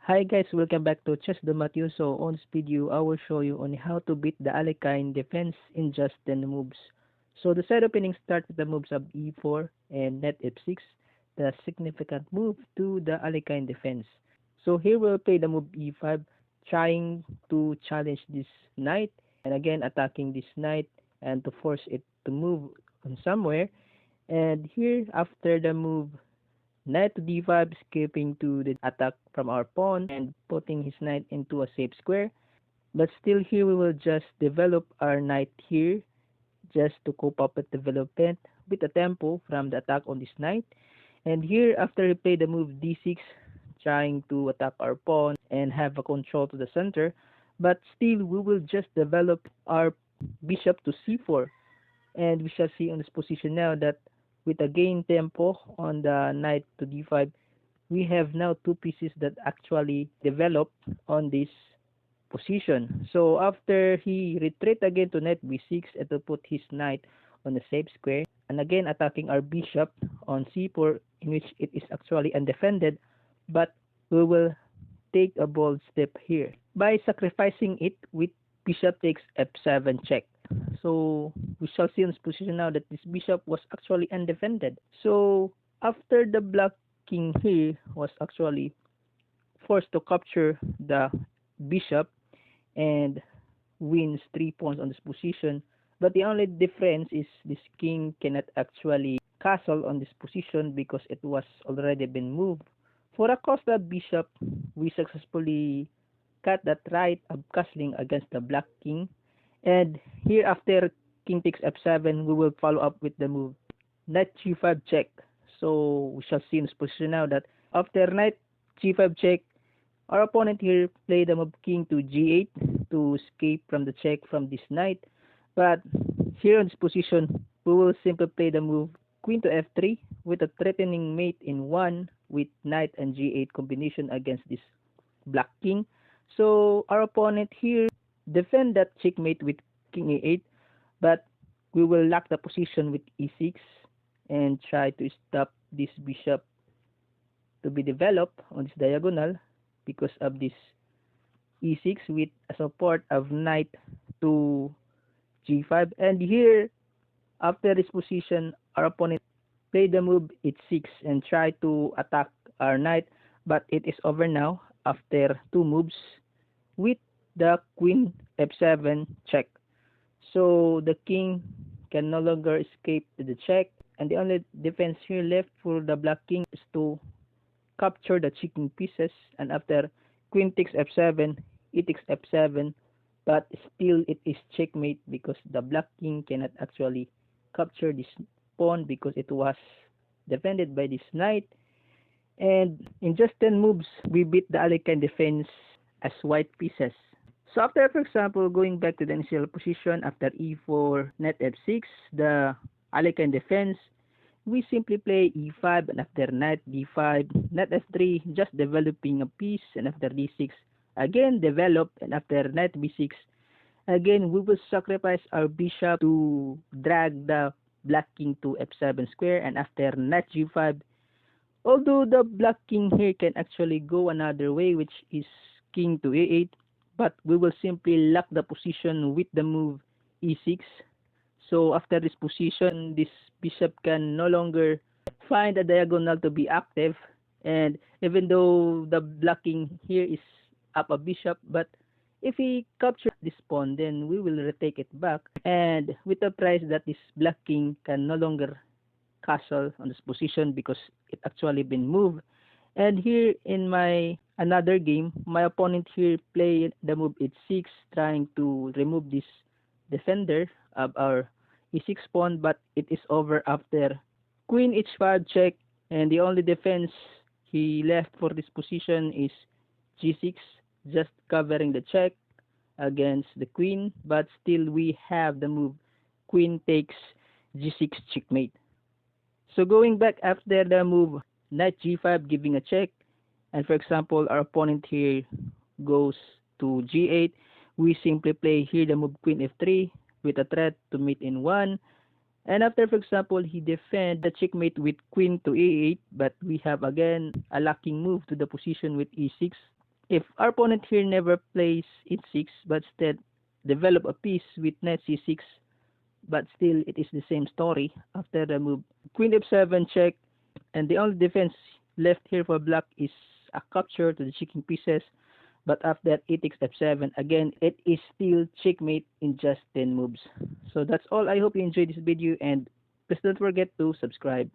Hi guys, welcome back to Chess the Matthew. So on this video, I will show you on how to beat the Alekhine defense in just 10 moves. So the side opening starts with the moves of e4 and knight f6, the significant move to the Alekhine defense. So here we'll play the move e5, trying to challenge this knight and again attacking this knight and to force it to move on somewhere. And here after the move knight to d5, escaping to the attack from our pawn and putting his knight into a safe square. But still here we will just develop our knight here just to cope up with development with the tempo from the attack on this knight. And here after we play the move d6, trying to attack our pawn and have a control to the center. But still we will just develop our bishop to c4. And we shall see on this position now that with a gain tempo on the knight to d5, we have now two pieces that actually develop on this position. So after he retreat again to knight b6 and to put his knight on the safe square, and again attacking our bishop on c4, in which it is actually undefended, but we will take a bold step here by sacrificing it with bishop takes f7 check. So we shall see in this position now that this bishop was actually undefended. So after the black king here was actually forced to capture the bishop and wins 3 pawns on this position. But the only difference is this king cannot actually castle on this position because it was already been moved. For across the bishop, we successfully cut that right of castling against the black king. And here after king takes f7, we will follow up with the move knight g5 check. So we shall see in this position now that after knight g5 check, our opponent here played the move king to g8 to escape from the check from this knight. But here in this position, we will simply play the move queen to f3 with a threatening mate in 1 with knight and g8 combination against this black king. So our opponent here defend that checkmate with king a8, but we will lock the position with e6 and try to stop this bishop to be developed on this diagonal because of this e6 with a support of knight to g5. And here after this position, our opponent played the move h6 and try to attack our knight, but it is over now after two moves with the queen f7 check. So the king can no longer escape to the check, and the only defense here left for the black king is to capture the checking pieces. And after queen takes f7, e takes f7, but still it is checkmate because the black king cannot actually capture this pawn because it was defended by this knight. And in just 10 moves, we beat the Alekhine defense as white pieces. So after, for example, going back to the initial position after e4, knight f6, the Alekhine defense, we simply play e5 and after knight d5, knight f3, just developing a piece, and after d6, again develop, and after knight b6, again we will sacrifice our bishop to drag the black king to f7 square, and after knight g5, although the black king here can actually go another way, which is king to a8, but we will simply lock the position with the move e6. So after this position, this bishop can no longer find a diagonal to be active. And even though the black king here is up a bishop, but if he captures this pawn, then we will retake it back. And with the price that this black king can no longer castle on this position because it actually been moved. And here in my another game, my opponent here played the move h6, trying to remove this defender of our e6 pawn, but it is over after queen h5 check, and the only defense he left for this position is g6, just covering the check against the queen, but still we have the move queen takes g6 checkmate. So going back after the move knight g5 giving a check, and for example our opponent here goes to g8, we simply play here the move queen f3 with a threat to mate in 1, and after for example he defend the checkmate with queen to a8, but we have again a locking move to the position with e6, If our opponent here never plays h6, but instead develop a piece with knight c6, but still it is the same story after the move queen f7 check, and the only defense left here for black is a capture to the checking pieces. But after that, it takes f7. Again, it is still checkmate in just 10 moves. So that's all. I hope you enjoyed this video, and please don't forget to subscribe.